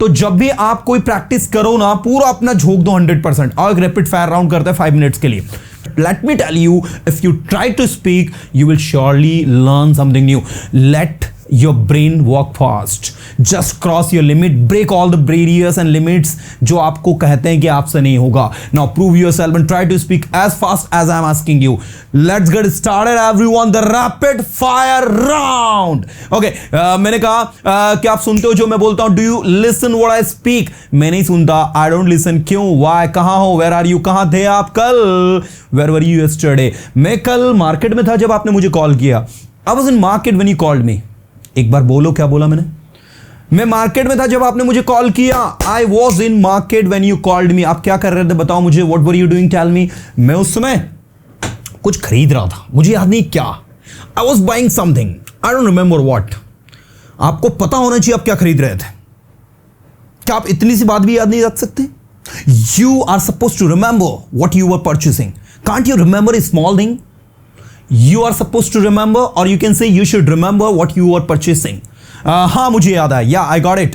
तो जब भी आप कोई प्रैक्टिस करो ना, पूरा अपना झोंक दो 100%। और एक रैपिड फायर राउंड करते हैं 5 मिनट्स के लिए। Let me tell you, if you try to speak, you will surely learn something new. Let your brain work fast. Just cross your limit, break all the barriers and limits जो आपको कहते हैं कि आपसे नहीं होगा। Now prove yourself and try to speak as fast as I'm asking you. Let's get started everyone, the rapid fire round. Okay, मैंने कहा कि आप सुनते हो जो मैं बोलता हूँ? Do you listen what I speak? मैं नहीं सुनता। I don't listen। क्यों? Why? कहाँ हो? Where are you? कहाँ थे आप कल? Where were you yesterday? मैं कल मार्केट में था जब आपने मुझे कॉल किया। I was in market when you called me. एक बार बोलो, क्या बोला मैंने? मैं मार्केट में था जब आपने मुझे कॉल किया। I was in market when you called me. आप क्या कर रहे थे बताओ मुझे? What were you doing? Tell me. मैं उस समय कुछ खरीद रहा था, मुझे याद नहीं क्या। I was buying something. I don't remember what. आपको पता होना चाहिए आप क्या खरीद रहे थे। क्या आप इतनी सी बात भी याद नहीं रख सकते? You are supposed to remember what you were purchasing. Can't you remember a small thing? You are supposed to remember, or you can say you should remember what you were purchasing. हाँ मुझे याद आया। या I got it.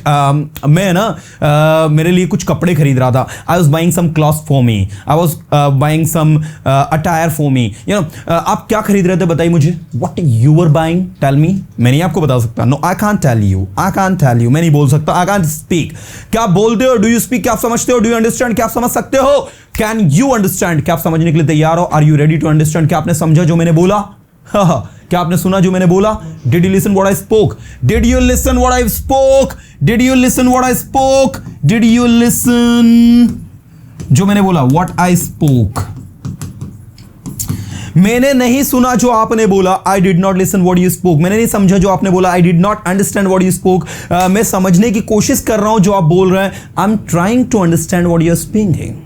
मैं ना मेरे लिए कुछ कपड़े खरीद रहा था। I was buying some clothes for me, I was buying some attire for me. You know, आप क्या खरीद रहे थे बताइए मुझे? What you were buying, tell me. मैं नहीं आपको बता सकता। No, I can't tell you, I can't tell you. मैं नहीं बोल सकता। I can't speak. क्या आप बोलते हो? Do you speak? क्या आप समझते हो? Do you understand? क्या आप समझ सकते हो? Can you understand? क्या आप समझने के लिए तैयार हो? Are you ready to understand? क्या आपने समझा जो मैंने बोला? क्या आपने सुना जो मैंने बोला? Did you listen what I spoke? Did you listen what I spoke? Did you listen what I spoke? Did you listen जो मैंने बोला? What I spoke. मैंने नहीं सुना जो आपने बोला। I did not listen what you spoke. मैंने नहीं समझा जो आपने बोला। I did not understand what you spoke. मैं समझने की कोशिश कर रहा हूं जो आप बोल रहे हैं। I'm trying to understand what you're speaking.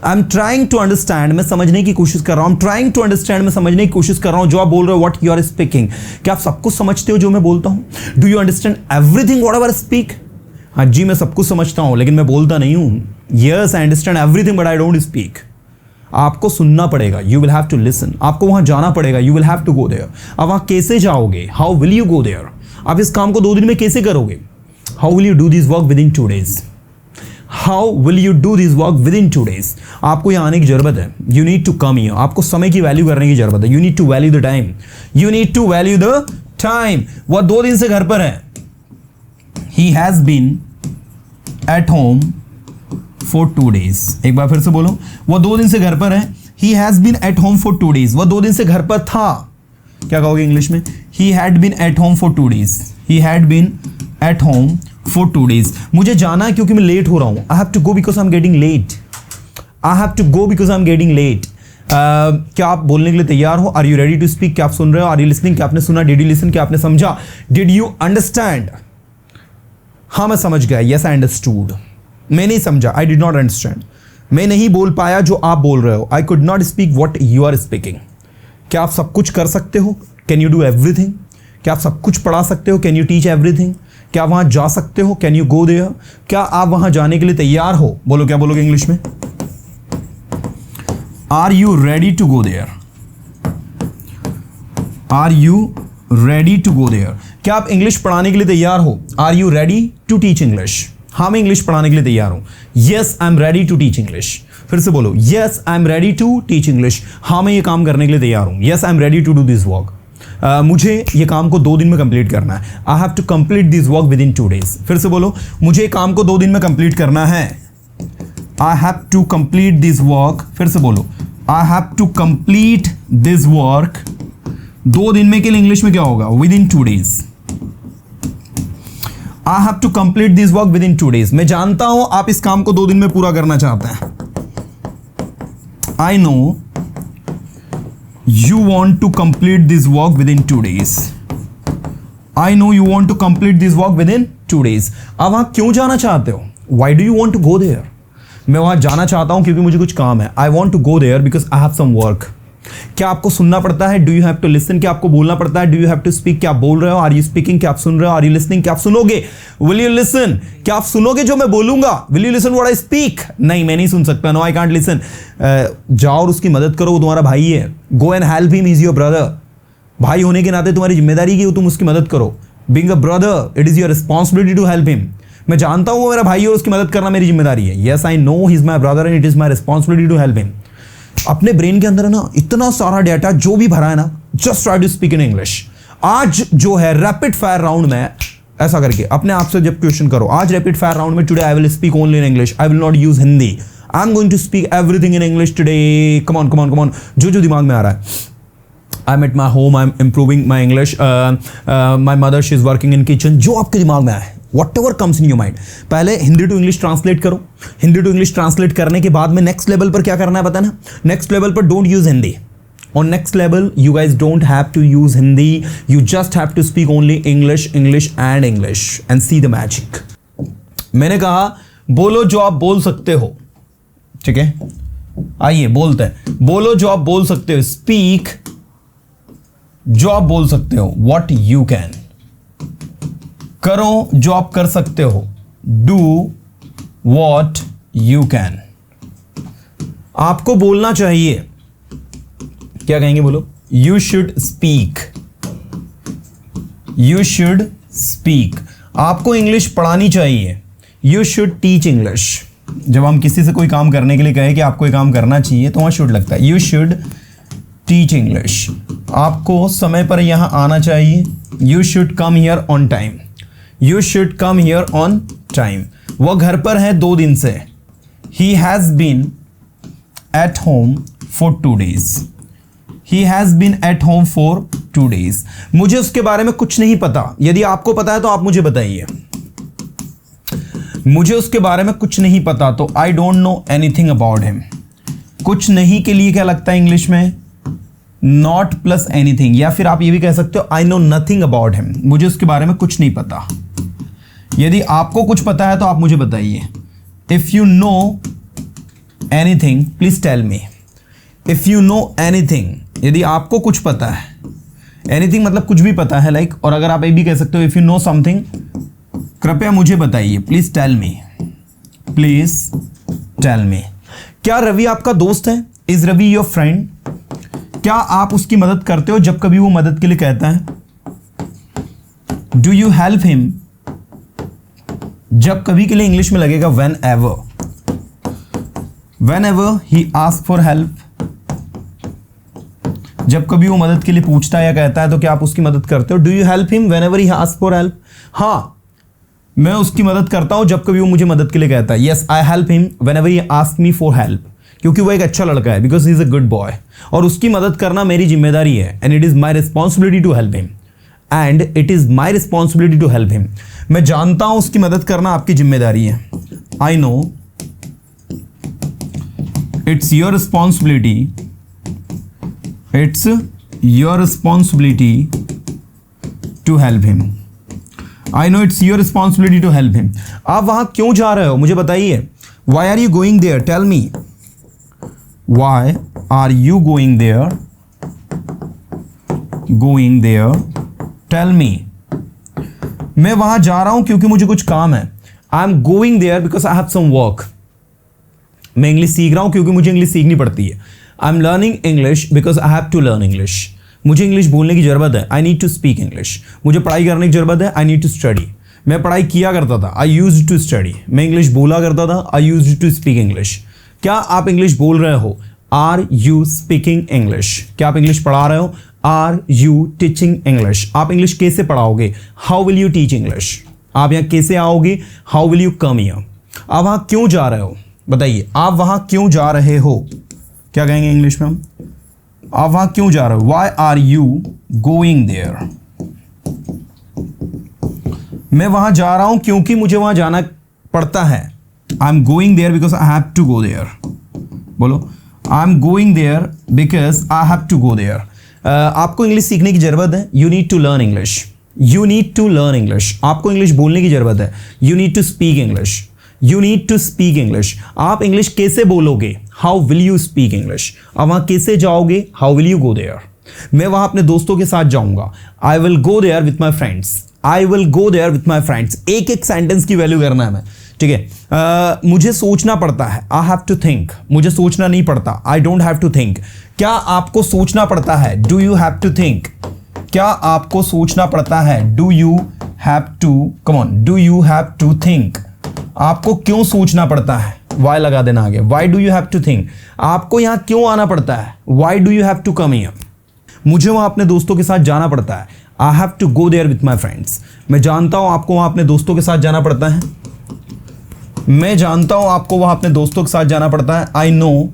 I'm trying to understand, मैं समझने की कोशिश कर रहा हूं। I'm trying to understand, मैं समझने की कोशिश कर रहा हूं जो आप बोल रहे हो। What you are speaking. क्या आप सब कुछ समझते हो जो मैं बोलता हूं? Do you understand everything whatever I speak? हाँ जी, मैं सब कुछ समझता हूं लेकिन मैं बोलता नहीं हूं। Yes, I understand everything but I don't speak. आपको सुनना पड़ेगा। You will have to listen. आपको वहां जाना पड़ेगा। You will have to go there. अब वहां कैसे जाओगे? How will you go there? आप इस काम को 2 दिन में कैसे करोगे? How will you do this work within 2 days? How will you do this work within 2 days? आपको यहाँ आने की जरूरत है। You need to come here. आपको समय की वैल्यू करने की जरूरत है। You need to value the time. You need to value the time. वह 2 दिन से घर पर है। He has been at home for 2 days. एक बार फिर से बोलो। वह 2 दिन से घर पर है। He has been at home for 2 days. वह 2 दिन से घर पर था। क्या कहोगे इंग्लिश में? He had been at home for 2 days. He had been at home for 2 days. मुझे जाना है क्योंकि मैं लेट हो रहा हूं। I have to go because I'm getting late. I have to go because I'm getting late. क्या आप बोलने के लिए तैयार हो? Are you ready to speak? क्या आप सुन रहे हो? Are you listening? क्या आपने सुना? Did you listen? क्या आपने समझा? Did you understand? हाँ मैं समझ गया। Yes, I understood. मैं नहीं समझा। I did not understand. मैं नहीं बोल पाया जो आप बोल रहे हो। I could not speak what you are speaking. क्या आप सब कुछ कर सकते हो? Can you do everything? क्या आप सब कुछ पढ़ा सकते हो? Can you teach everything? क्या वहां जा सकते हो? Can you go there? क्या आप वहां जाने के लिए तैयार हो? बोलो, क्या बोलोगे इंग्लिश में? Are you ready to go there? Are you ready to go there? क्या आप इंग्लिश पढ़ाने के लिए तैयार हो? Are you ready to teach English? हाँ मैं इंग्लिश पढ़ाने के लिए तैयार हूं। Yes I am ready to teach English. फिर से बोलो, yes I am ready to teach English. हाँ मैं ये काम करने के लिए तैयार हूं। Yes I am ready to do this work. मुझे ये काम को 2 दिन में कंप्लीट करना है। I have to complete this work within 2 days। फिर से बोलो, मुझे काम को 2 दिन में कंप्लीट करना है। I have to complete this work. फिर से बोलो, I have to complete this work. 2 दिन में के लिए इंग्लिश में क्या होगा? Within 2 days। I have to complete this work within 2 days। मैं जानता हूं आप इस काम को 2 दिन में पूरा करना चाहते हैं। I no you want to complete this work within 2 days. I know you want to complete this work within 2 days. अब वहां क्यों जाना चाहते हो? Why do you want to go there? मैं वहां जाना चाहता हूं क्योंकि मुझे कुछ काम है। I want to go there because I have some work. क्या आपको सुनना पड़ता है? Do you have to listen? क्या आपको बोलना पड़ता है? Do you have to speak? क्या आप बोल रहे हो? Are you speaking? क्या आप सुन रहे हो? Are you listening? क्या आप सुनोगे? Will you listen? क्या आप सुनोगे जो मैं बोलूंगा? Will you listen what I speak? नहीं, मैं नहीं सुन सकता। No I can't listen. जाओ और उसकी मदद करो, वो तुम्हारा भाई है। Go and help him, is your brother. भाई होने के नाते तुम्हारी जिम्मेदारी की तुम उसकी मदद करो। Being a brother, it is your responsibility to help him. मैं जानता हूं वो मेरा भाई है, उसकी मदद करना मेरी जिम्मेदारी है. Yes I know he is my brother and it is my responsibility to help him. अपने ब्रेन के अंदर है ना इतना सारा डेटा जो भी भरा है ना, just try to speak in English. आज जो है रैपिड फायर राउंड में ऐसा करके अपने आप से जब क्वेश्चन करो, आज रैपिड फायर राउंड में today I will speak only in English, I will not use Hindi, I am going to speak everything in English today. Come on come on come on, जो दिमाग में आ रहा है. I am at my home, I am improving my English, my mother she is working in kitchen. जो आपके दिमाग में आए, whatever comes in your mind, पहले हिंदी टू इंग्लिश ट्रांसलेट करो. हिंदी टू इंग्लिश ट्रांसलेट करने के बाद में नेक्स्ट लेवल पर क्या करना है पता है ना, नेक्स्ट लेवल पर don't use Hindi. On next level, you guys don't have to use Hindi. You just have to speak only English, English and English and see the magic. मैंने कहा बोलो जो आप बोल सकते हो. ठीक है, आइए बोलते हैं. बोलो जो आप बोल सकते हो. Speak जो आप बोल सकते हो. What you can. करो जो आप कर सकते हो. Do what you can. आपको बोलना चाहिए. क्या कहेंगे बोलो. You should speak. You should speak. आपको इंग्लिश पढ़ानी चाहिए. You should teach English. जब हम किसी से कोई काम करने के लिए कहें कि आपको ये काम करना चाहिए तो वहां शुड लगता है. You should teach English. आपको समय पर यहां आना चाहिए. You should come here on time. You should come here on time. वह घर पर है 2 दिन से. He has been at home for 2 days. He has been at home for 2 days. मुझे उसके बारे में कुछ नहीं पता. यदि आपको पता है तो आप मुझे बताइए. मुझे उसके बारे में कुछ नहीं पता तो I don't know anything about him. कुछ नहीं के लिए क्या लगता है इंग्लिश में, not plus anything. या फिर आप ये भी कह सकते हो I know nothing about him. मुझे उसके बारे में कुछ नहीं पता. यदि आपको कुछ पता है तो आप मुझे बताइए. If you know anything, please tell me. If you know anything, यदि आपको कुछ पता है, एनीथिंग मतलब कुछ भी पता है लाइक, और अगर आप ये भी कह सकते हो इफ यू नो समथिंग, कृपया मुझे बताइए. Please tell me. Please tell me. क्या रवि आपका दोस्त है? Is Ravi your friend? क्या आप उसकी मदद करते हो जब कभी वो मदद के लिए कहता है? Do you help him? जब कभी के लिए इंग्लिश में लगेगा when ever. When ever he ask for help. जब कभी वो मदद के लिए पूछता है या कहता है तो क्या आप उसकी मदद करते हो? Do you help him whenever he ask for help? हाँ, मैं उसकी मदद करता हूं जब कभी वो मुझे मदद के लिए कहता है. Yes I help him whenever he ask me for help. क्योंकि वो एक अच्छा लड़का है, because he is a good boy, और उसकी मदद करना मेरी जिम्मेदारी है. And it is my responsibility to help him. And it is my responsibility to help him. मैं जानता हूं उसकी मदद करना आपकी जिम्मेदारी है. I know it's your responsibility. It's your responsibility to help him. I know it's your responsibility to help him. आप वहां क्यों जा रहे हो मुझे बताइए. Why are you going there? Tell me. Why are you going there? Going there. Tell me. मैं वहां जा रहा हूं क्योंकि मुझे कुछ काम है. I'm going there because I have some work. मैं इंग्लिश सीख रहा हूं क्योंकि मुझे इंग्लिश सीखनी पड़ती है. I'm learning English because I have to learn English. मुझे इंग्लिश बोलने की ज़रूरत है. I need to speak English. मुझे पढ़ाई करने की ज़रूरत है. I need to study. मैं पढ़ाई किया करता था. I used to study. मैं इंग्लिश बोला करता था. I used to speak English. क्या आप इंग्लिश बोल रहे हो? Are you speaking English? क्या आप इंग्लिश पढ़ा रहे हो? Are you teaching English? आप इंग्लिश कैसे पढ़ाओगे? How will you teach English? आप यहाँ कैसे आओगे? How will you come here? आप वहाँ क्यों जा रहे हो? बताइए, आप वहाँ क्यों जा रहे हो? क्या कहेंगे इंग्लिश में हम? आप वहां क्यों जा रहे हो? Why are you going there? मैं वहां जा रहा हूं क्योंकि मुझे वहां जाना पड़ता है. I'm going there because I have to go there. बोलो, I'm going there because I have to go there. आपको इंग्लिश सीखने की जरूरत है. You need to learn English. You need to learn English. आपको इंग्लिश बोलने की जरूरत है. You need to speak English. You need to speak English. आप इंग्लिश कैसे बोलोगे? How will you speak English? आप वहाँ कैसे जाओगे? How will you go there? मैं वहाँ अपने दोस्तों के साथ जाऊँगा. I will go there with my friends. I will go there with my friends. एक एक सेंटेंस की वैल्यू करना है मैं. ठीक है. मुझे सोचना पड़ता है. I have to think. मुझे सोचना नहीं पड़ता. I don't have to think. क्या आपको सोचना पड़ता है? Do you have to think? क्या आपको सोचना पड़ता है? Do you have to, come on, do you have to think? आपको क्यों सोचना पड़ता है? वाई लगा देना आगे, why do you have to think? आपको यहां क्यों आना पड़ता है? Why do you have to come here? मुझे वहां अपने दोस्तों के साथ जाना पड़ता है। I have to go there with my friends. मैं जानता हूं आपको वहां अपने दोस्तों के साथ जाना पड़ता है। मैं जानता हूं आपको वहां अपने दोस्तों के साथ जाना पड़ता है। I know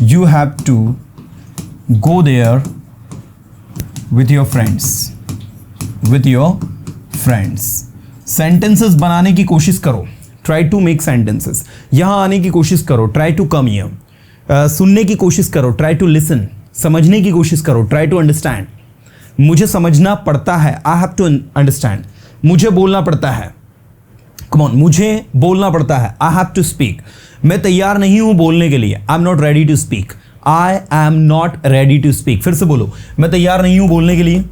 you have to go there with your friends, with your friends. Sentences बनाने की कोशिश करो, ट्राई टू मेक सेंटेंसेस। यहां आने की कोशिश करो, ट्राई टू कम हियर। सुनने की कोशिश करो, ट्राई टू लिसन। समझने की कोशिश करो, ट्राई टू अंडरस्टैंड। मुझे समझना पड़ता है, आई हैव टू अंडरस्टैंड। मुझे बोलना पड़ता है, कम ऑन, मुझे बोलना पड़ता है। I have to speak. मैं तैयार नहीं हूं बोलने के लिए, I am not ready to speak. I am not ready to speak. फिर से बोलो, मैं तैयार नहीं हूं बोलने के लिए।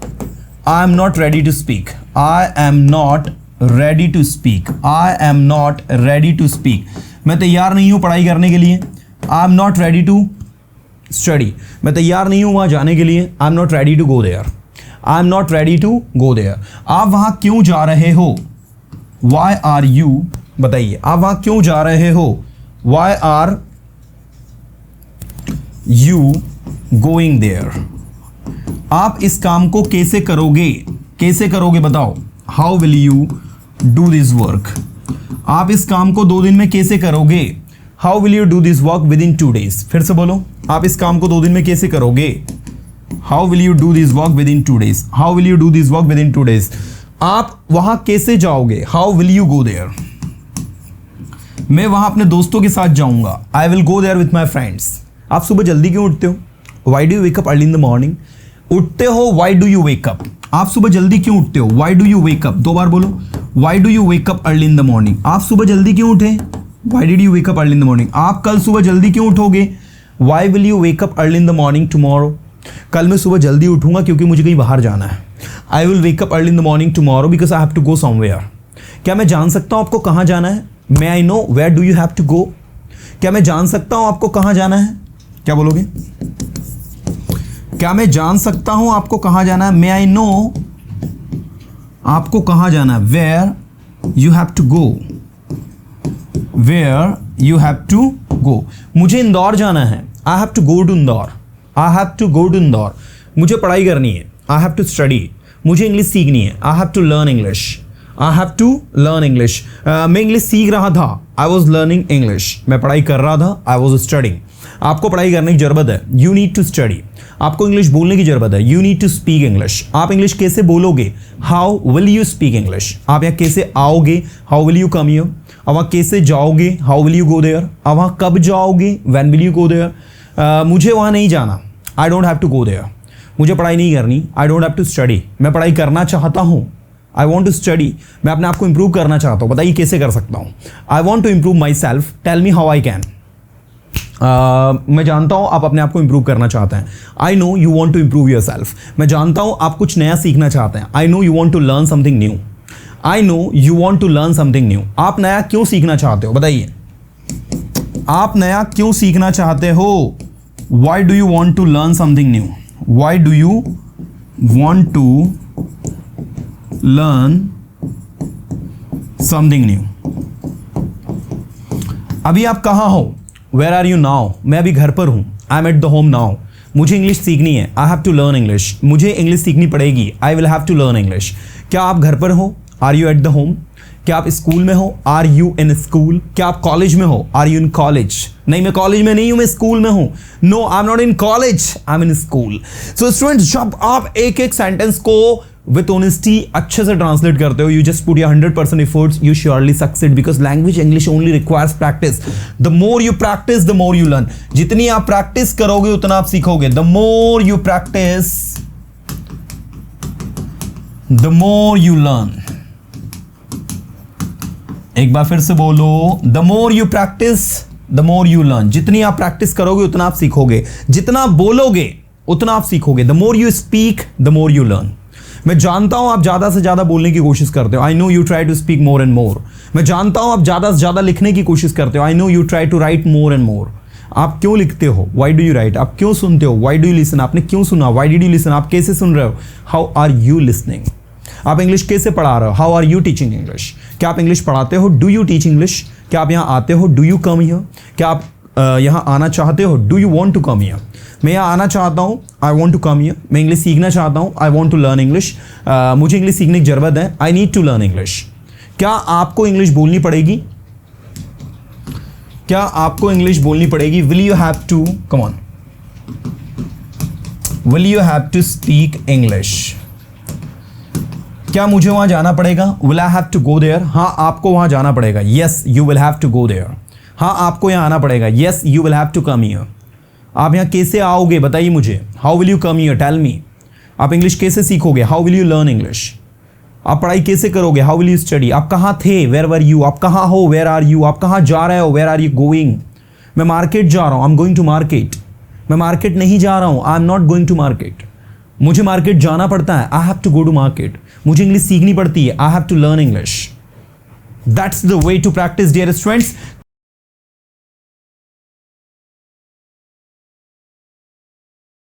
I am not ready to speak. I am not ready to speak. I am not ready to speak. मैं तैयार नहीं हूं पढ़ाई करने के लिए। I am not ready to study. मैं तैयार नहीं हूं वहां जाने के लिए। I am not ready to go there. I am not ready to go there. आप वहां क्यों जा रहे हो? वाई आर यू, बताइए, आप वहां क्यों जा रहे हो? Why are you going there? आप इस काम को कैसे करोगे? कैसे करोगे बताओ। How will you do this work? आप इस काम को 2 दिन में कैसे करोगे? How will you do this work within 2 days? फिर से बोलो, आप इस काम को 2 दिन में कैसे करोगे? How will you do this work within 2 days? How will you do this work within 2 days? आप वहां कैसे जाओगे? How will you go there? मैं वहां अपने दोस्तों के साथ जाऊंगा। I will go there with my friends. आप सुबह जल्दी क्यों उठते हो? Why do you wake up early in the morning? उठते हो, why do you wake up? आप सुबह जल्दी क्यों उठते हो? Why do you wake up? 2 बार बोलो, why do you wake up early in the morning? आप सुबह जल्दी क्यों उठे? Why did you wake up early in the morning? आप कल सुबह जल्दी क्यों उठोगे? Why will you wake up early in the morning tomorrow? कल मैं सुबह जल्दी उठूंगा क्योंकि मुझे कहीं बाहर जाना है। I will wake up early in the morning tomorrow because I have to go somewhere. क्या मैं जान सकता हूं आपको कहां जाना है? May I know where do you have to go? क्या मैं जान सकता हूं आपको कहां जाना है? क्या बोलोगे? क्या मैं जान सकता हूं आपको कहां जाना है? मे आई नो आपको कहां जाना है? Where you have to go. Where you have to go. मुझे इंदौर जाना है। I have to go to Indore. I have to go to Indore. मुझे पढ़ाई करनी है। I have to study. मुझे इंग्लिश सीखनी है। I have to learn English. I have to learn English. मैं इंग्लिश सीख रहा था। I was learning English. मैं पढ़ाई कर रहा था। I was studying. आपको पढ़ाई करने की जरूरत है। You need to study. आपको इंग्लिश बोलने की जरूरत है। You need to speak English. आप इंग्लिश कैसे बोलोगे? How will you speak English? आप यहाँ कैसे आओगे? How will you come here? अब वहाँ कैसे जाओगे? How will you go there? अब वहाँ कब जाओगे? When will you go there? मुझे वहाँ नहीं जाना। I don't have to go there. मुझे पढ़ाई नहीं करनी। आई डोंट हैव टू स्टडी। मैं पढ़ाई करना चाहता हूँ। I want to study. मैं अपने आप को इंप्रूव करना चाहता हूँ। बताइए कैसे कर सकता हूँ? I want to improve myself. Tell me how I can. मैं जानता हूं आप अपने आप को इंप्रूव करना चाहते हैं। I know you want to improve yourself. मैं जानता हूं आप कुछ नया सीखना चाहते हैं। I know you want to learn something new. I know you want to learn something new. आप नया क्यों सीखना चाहते हो? बताइए, आप नया क्यों सीखना चाहते हो? Why do you want to learn something new? Why do you want to learn something new? अभी आप कहाँ हो? Where are you now? मैं अभी घर पर हूँ। I am at the home now. मुझे इंग्लिश सीखनी है। I have to learn English. मुझे इंग्लिश सीखनी पड़ेगी। I will have to learn English. क्या आप घर पर हो? Are you at the home? क्या आप स्कूल में हो? Are you in school? क्या आप कॉलेज में हो? Are you in college? नहीं, मैं कॉलेज में नहीं हूं, मैं स्कूल में हूं। No, I am not in college, I am in school. So students, जब आप एक एक सेंटेंस को विथ ऑनेस्टी अच्छे से ट्रांसलेट करते हो, you just put your 100% efforts, you surely succeed because language English only requires practice. The more you practice the more you learn. जितनी आप प्रैक्टिस करोगे उतना आप सीखोगे। The more you practice the more you learn. एक बार फिर से बोलो, the more you practice the more you learn. जितनी आप प्रैक्टिस करोगे उतना आप सीखोगे। जितना बोलोगे उतना आप सीखोगे। The more you speak the more you learn. मैं जानता हूं आप ज्यादा से ज्यादा बोलने की कोशिश करते हो। I know you try to speak more and more. मैं जानता हूं आप ज्यादा से ज्यादा लिखने की कोशिश करते हो। I know you try to write more and more. आप क्यों लिखते हो, वाई डू यू राइट, आप क्यों सुनते हो, वाई डू यू लिसन, आपने क्यों सुना, वाई डिड यू लिसन, आप कैसे सुन रहे हो, हाउ आर यू लिसनिंग, आप इंग्लिश कैसे पढ़ा रहे हो, how are you teaching English, क्या आप इंग्लिश पढ़ाते हो, डू यू टीच इंग्लिश, क्या आप यहाँ आते हो, डू यू कम हियर, क्या आप यहाँ आना चाहते हो, do you want to come here, मैं यहाँ आना चाहता हूँ, I want to come here, मैं इंग्लिश सीखना चाहता हूँ, I want to learn English, मुझे इंग्लिश सीखने की ज़रूरत है, I need to learn English. क्या आपको इंग्लिश बोलनी पड़ेगी, क्या आपको इंग्लिश बोलनी पड़ेगी, will you have to, come on, will you have to speak English, क्या मुझे वहां जाना पड़ेगा, will I have to go there, हाँ आपको वहां जाना पड़ेगा, yes you will have to go there, हाँ आपको यहाँ आना पड़ेगा, yes you will have to come here. आप यहाँ कैसे आओगे बताइए मुझे, how will you come here, tell me. आप इंग्लिश कैसे सीखोगे, how will you learn English. आप पढ़ाई कैसे करोगे, हाउ विल यू स्टडी। आप कहाँ थे, वेयर वर यू, आप कहाँ हो, वेयर आर यू, आप कहाँ जा रहे हो, वेयर आर यू गोइंग। मैं मार्केट जा रहा हूँ, I am going to market. मैं मार्केट नहीं जा रहा हूँ, I am not going to market. मुझे मार्केट जाना पड़ता है, I have to go to market. मुझे इंग्लिश सीखनी पड़ती है, I have to learn English. That's the way to practice, dear students.